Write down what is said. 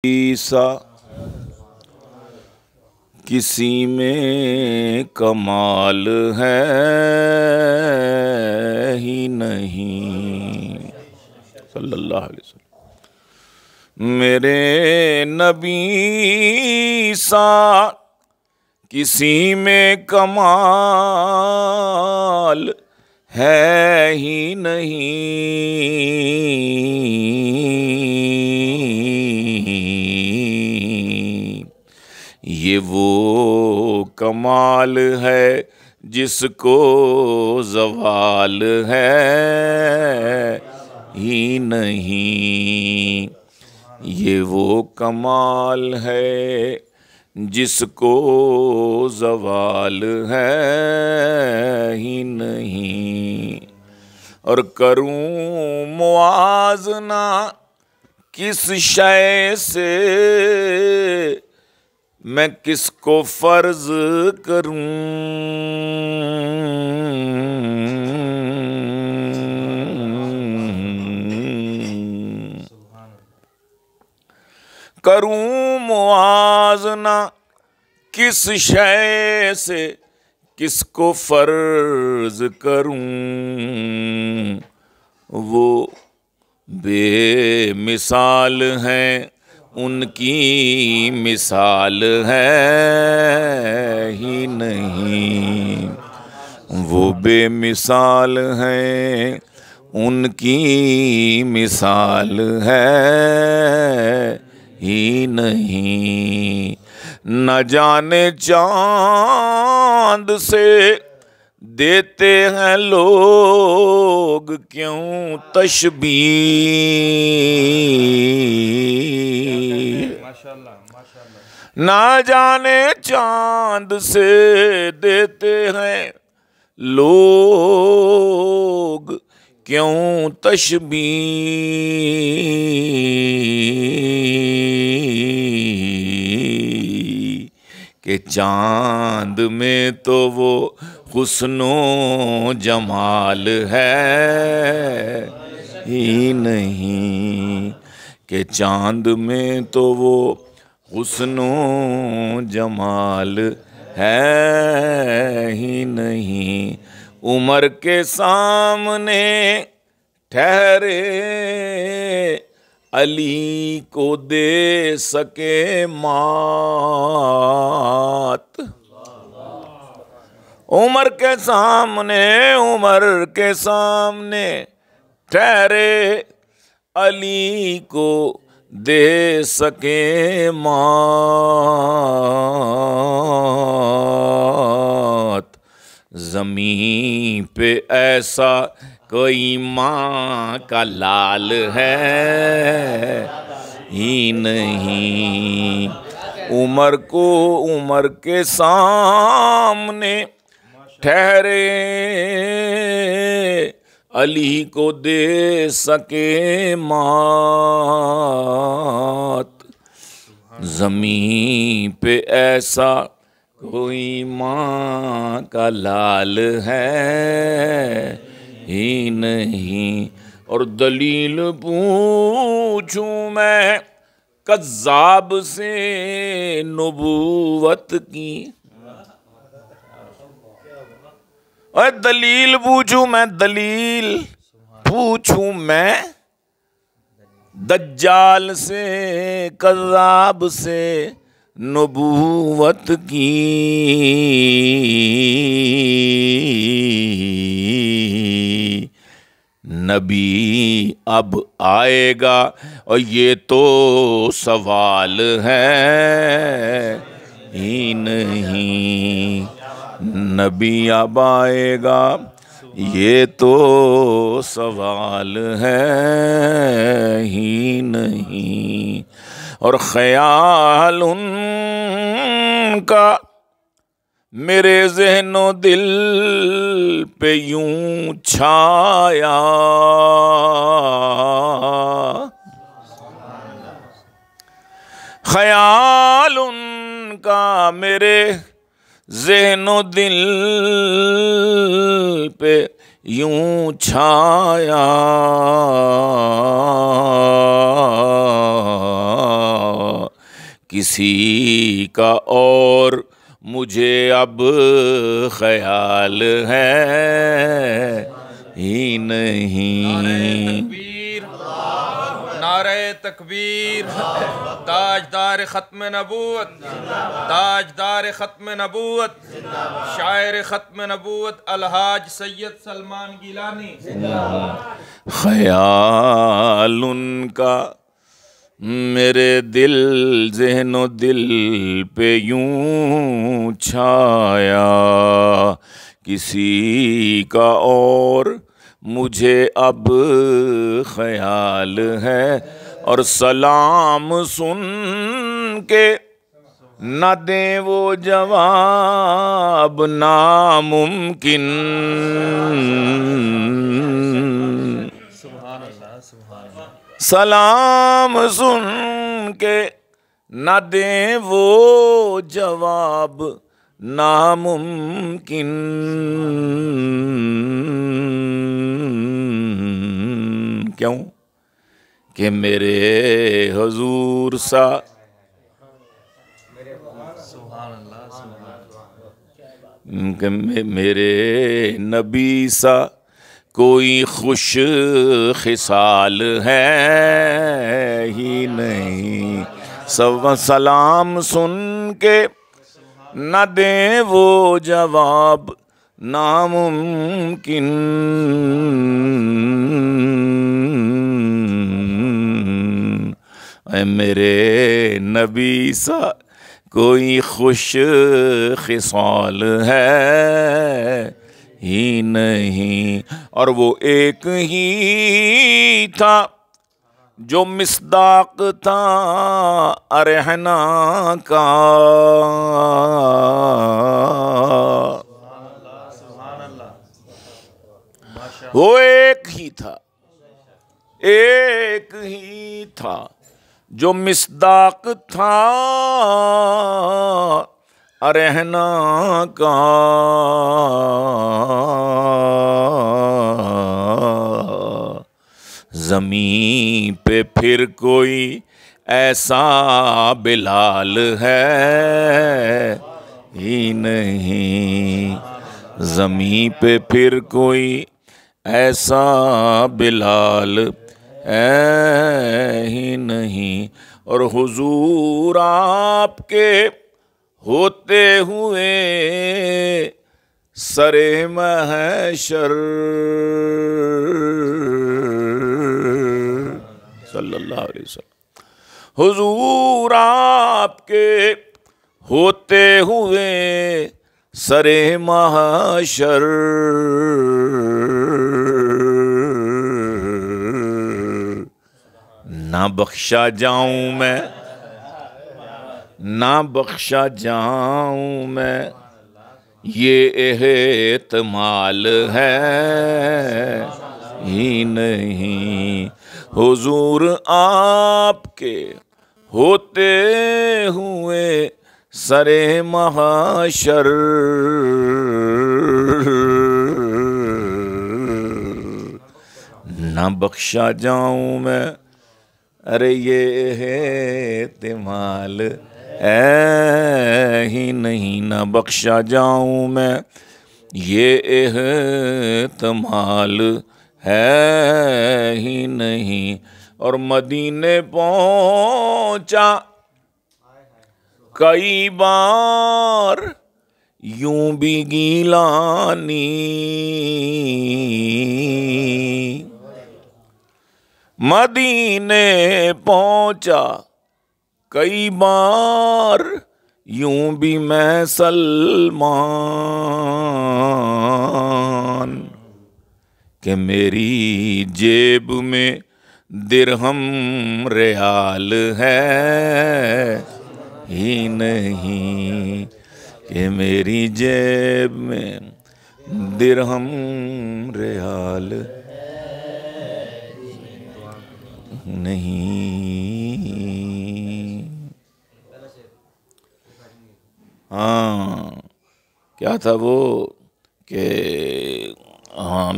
سا کسی میں کمال ہے ہی نہیں، صلی اللہ علیہ وسلم۔ میرے نبی سا کسی میں کمال ہے ہی نہیں، یہ وہ کمال ہے جس کو زوال ہے ہی نہیں، یہ وہ کمال ہے جس کو زوال ہے ہی نہیں۔ اور کروں موازنہ کس شے سے، میں کس کو فرض کروں، کروں موازنہ کس شے سے، کس کو فرض کروں، وہ بے مثال ہیں ان کی مثال ہے ہی نہیں، وہ بے مثال ہیں ان کی مثال ہے ہی نہیں۔ نہ جانے چاند سے دیتے ہیں لوگ کیوں تشبیہ، نہ جانے چاند سے دیتے ہیں لوگ کیوں تشبیہ، کہ چاند میں تو وہ حسن و جمال ہے ہی نہیں، کہ چاند میں تو وہ حسن و جمال ہے ہی نہیں۔ عمر کے سامنے ٹھہرے علی کو دے سکے مات، عمر کے سامنے ٹھہرے علی کو دے سکے مات، زمین پہ ایسا کوئی ماں کا لال ہے ہی نہیں، عمر کے سامنے ٹھہرے علی کو دے سکے مات، زمین پہ ایسا کوئی ماں کا لال ہے ہی نہیں۔ اور دلیل پوچھوں میں کذاب سے نبوت کی، اور دلیل پوچھوں میں دجال سے کذاب سے نبوت کی، نبی اب آئے گا اور یہ تو سوال ہے ہی نہیں، نبی اب آئے گا یہ تو سوال ہے ہی نہیں۔ اور خیال ان کا میرے ذہن و دل پہ یوں چھایا، خیال ان کا میرے ذہن و دل پہ یوں چھایا، کسی کا اور مجھے اب خیال ہے ہی نہیں۔ نعرہ تکبیر، تاجدار ختم نبوت، تاجدار ختم نبوت، شاعر ختم نبوت الحاج سید سلمان گیلانی۔ خیال ان کا میرے دل ذہن و دل پہ یوں چھایا، کسی کا اور مجھے اب خیال ہے، اور سلام سن کے نہ دیں وہ جواب ناممکن۔ سلام سن کے نہ دیں وہ جواب ناممکن، کیوں کہ میرے حضور سا کہ میرے نبی سا کوئی خوش خصال ہے ہی نہیں۔ سلام سن کے نہ دیں وہ جواب ناممکن، اے میرے نبی سا کوئی خوش خصال ہے ہی نہیں۔ اور وہ ایک ہی تھا جو مصداق تھا ارہنا کا، وہ ایک ہی تھا، ایک ہی تھا جو مصداق تھا ارہنا کا، زمین پہ پھر کوئی ایسا بلال ہے ہی نہیں، زمین پہ پھر کوئی ایسا بلال ہے ہی نہیں۔ اور حضور آپ کے ہوتے ہوئے سر محشر صلی اللہ علیہ وسلم، حضور آپ کے ہوتے ہوئے سر محشر نہ بخشا جاؤں میں، نہ بخشا جاؤں میں، یہ احتمال ہے ہی نہیں۔ حضور آپ کے ہوتے ہوئے سر محشر نہ بخشا جاؤں میں، ارے یہ احتمال ہے ہی نہیں، نہ بخشا جاؤں میں یہ احتمال ہے ہی نہیں۔ اور مدینے پہنچا کئی بار یوں بھی گیلانی، مدینے پہنچا کئی بار یوں بھی میں سلمان، کہ میری جیب میں درہم ریال ہے ہی نہیں، کہ میری جیب میں درہم ریال نہیں۔ ہاں کیا تھا وہ کہ ہاں